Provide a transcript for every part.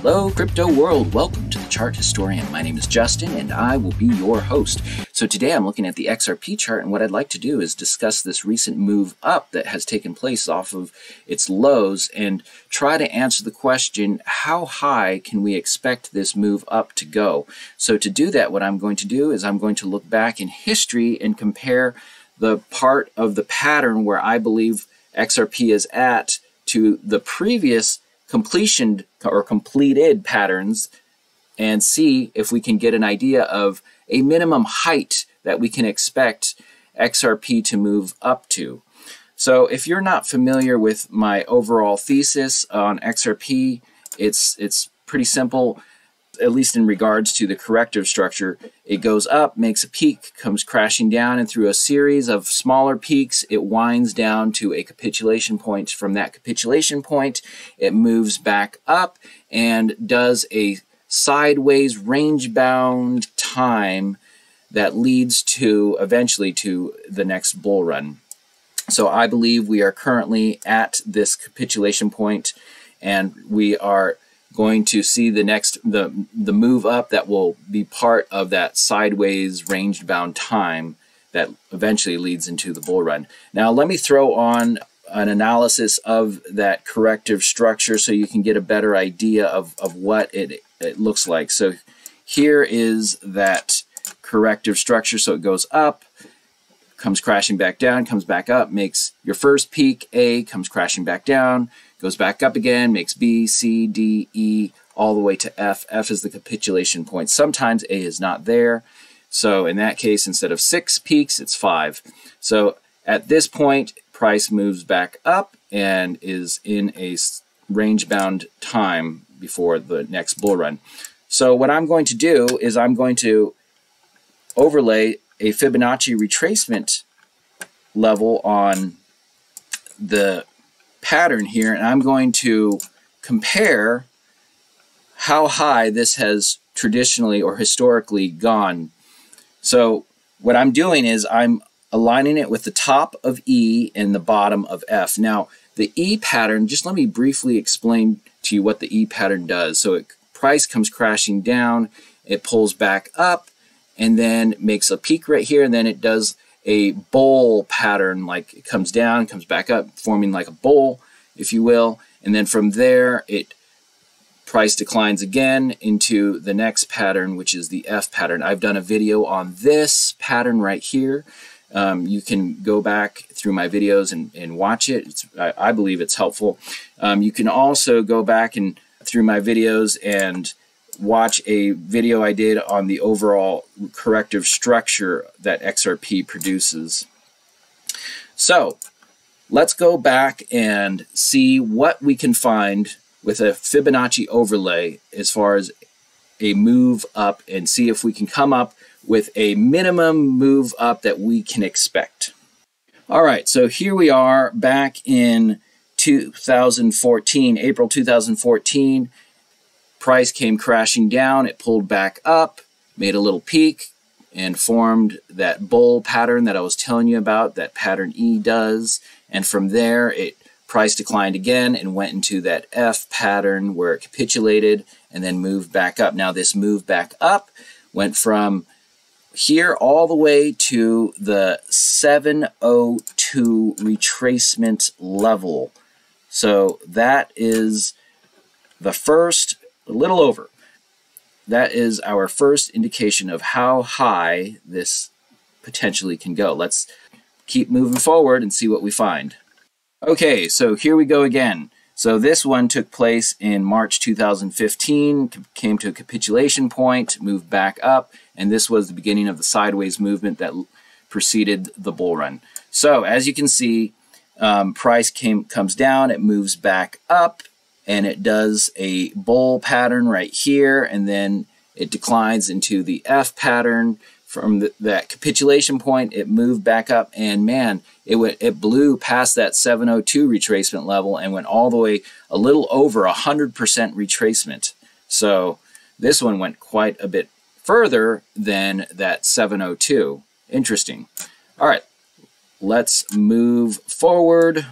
Hello, crypto world. Welcome to the Chart Historian. My name is Justin, and I will be your host. So today I'm looking at the XRP chart, and what I'd like to do is discuss this recent move up that has taken place off of its lows and try to answer the question, how high can we expect this move up to go? So to do that, what I'm going to do is I'm going to look back in history and compare the part of the pattern where I believe XRP is at to the previous completion or completed patterns and see if we can get an idea of a minimum height that we can expect XRP to move up to. So if you're not familiar with my overall thesis on XRP, it's pretty simple, at least in regards to the corrective structure. It goes up, makes a peak, comes crashing down, and through a series of smaller peaks, it winds down to a capitulation point. From that capitulation point, it moves back up and does a sideways range-bound time that leads to eventually to the next bull run. So I believe we are currently at this capitulation point, and we are going to see the move up that will be part of that sideways ranged bound time that eventually leads into the bull run. Now let me throw on an analysis of that corrective structure so you can get a better idea of what it looks like. So here is that corrective structure. So it goes up, comes crashing back down, comes back up, makes your first peak A, comes crashing back down, goes back up again, makes B, C, D, E, all the way to F. F is the capitulation point. Sometimes A is not there. So in that case, instead of 6 peaks, it's 5. So at this point, price moves back up and is in a range-bound time before the next bull run. So what I'm going to do is I'm going to overlay a Fibonacci retracement level on the pattern here, and I'm going to compare how high this has traditionally or historically gone. So what I'm doing is I'm aligning it with the top of E and the bottom of F. Now the E pattern, just let me briefly explain to you what the E pattern does. So price comes crashing down, it pulls back up, and then makes a peak right here, and then it does a bowl pattern, like it comes down, comes back up, forming like a bowl, if you will, and then from there price declines again into the next pattern, which is the F pattern. I've done a video on this pattern right here. You can go back through my videos and watch it. I believe it's helpful. You can also go back and through my videos and watch a video I did on the overall corrective structure that XRP produces. So let's go back and see what we can find with a Fibonacci overlay as far as a move up and see if we can come up with a minimum move up that we can expect. All right, so here we are back in 2014, April 2014. Price came crashing down, it pulled back up, made a little peak, and formed that bull pattern that I was telling you about, that pattern E does. And from there, price declined again and went into that F pattern where it capitulated and then moved back up. Now this move back up went from here all the way to the 702 retracement level. So that is the first, a little over. That is our first indication of how high this potentially can go. Let's keep moving forward and see what we find. Okay, so here we go again. So this one took place in March 2015, came to a capitulation point, moved back up, and this was the beginning of the sideways movement that preceded the bull run. So as you can see, price comes down, it moves back up, and it does a bull pattern right here, and then it declines into the F pattern. From that capitulation point, it moved back up, and man, it blew past that 702 retracement level and went all the way a little over 100% retracement. So this one went quite a bit further than that 702. Interesting. All right, let's move forward.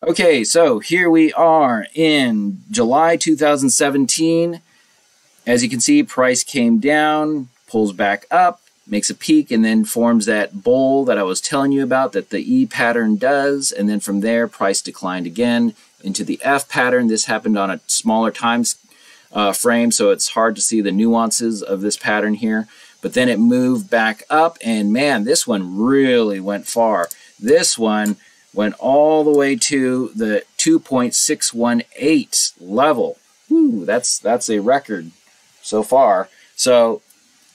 Okay, so here we are in July 2017. As you can see, price came down, pulls back up, makes a peak, and then forms that bowl that I was telling you about that the E pattern does. And then from there, price declined again into the F pattern. This happened on a smaller time frame, so it's hard to see the nuances of this pattern here. But then it moved back up, and man, this one really went far. This one went all the way to the 2.618 level. Whew, that's a record so far. So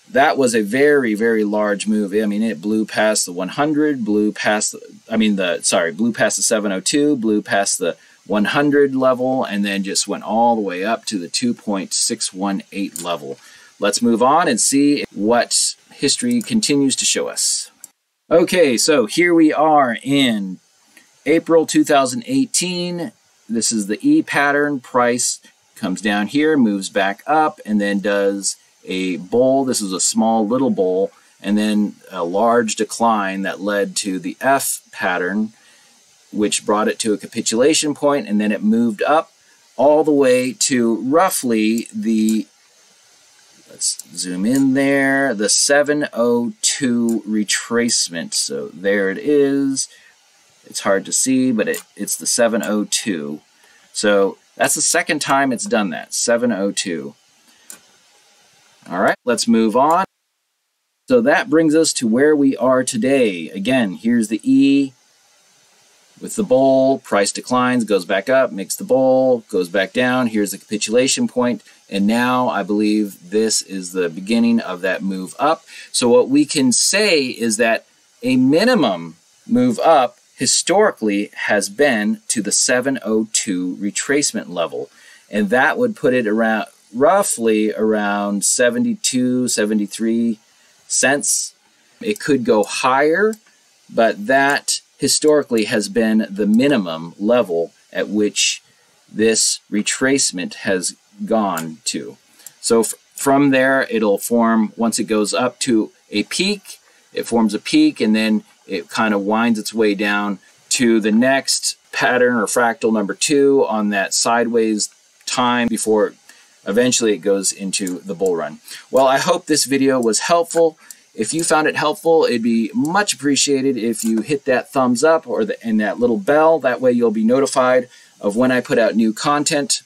that was a very, very large move. I mean, it blew past the 100, blew past blew past the 702, blew past the 100 level, and then just went all the way up to the 2.618 level. Let's move on and see what history continues to show us. Okay, so here we are in April 2018. This is the E pattern. Price comes down here, moves back up, and then does a bowl. This is a small little bowl, and then a large decline that led to the F pattern, which brought it to a capitulation point, and then it moved up all the way to roughly the, let's zoom in there, the 702 retracement. So there it is. It's hard to see, but it's the 702. So that's the second time it's done that, 702. All right, let's move on. So that brings us to where we are today. Again, here's the E with the bowl. Price declines, goes back up, makes the bowl, goes back down. Here's the capitulation point. And now I believe this is the beginning of that move up. So what we can say is that a minimum move up historically has been to the 702 retracement level. And that would put it around roughly around 72, 73 cents. It could go higher, but that historically has been the minimum level at which this retracement has gone to. So from there, it'll form, once it goes up to a peak, it forms a peak, and then it kind of winds its way down to the next pattern or fractal number 2 on that sideways time before eventually it goes into the bull run. Well, I hope this video was helpful. If you found it helpful, it'd be much appreciated if you hit that thumbs up and that little bell. That way you'll be notified of when I put out new content.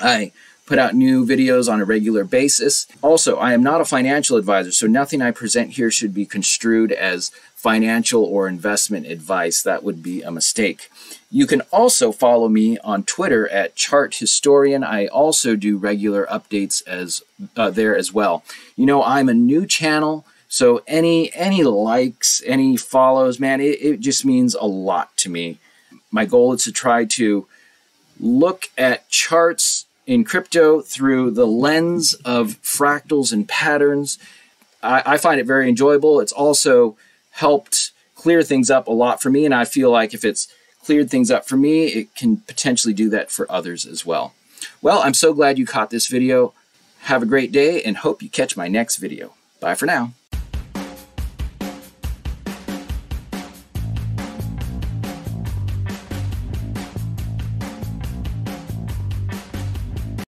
I put out new videos on a regular basis. Also, I am not a financial advisor, so nothing I present here should be construed as financial or investment advice. That would be a mistake. You can also follow me on Twitter at Chart Historian. I also do regular updates there as well. You know, I'm a new channel, so any likes, any follows, man, it just means a lot to me. My goal is to try to look at charts in crypto through the lens of fractals and patterns. I find it very enjoyable. It's also helped clear things up a lot for me, and I feel like if it's cleared things up for me, it can potentially do that for others as well. Well, I'm so glad you caught this video. Have a great day, and hope you catch my next video. Bye for now.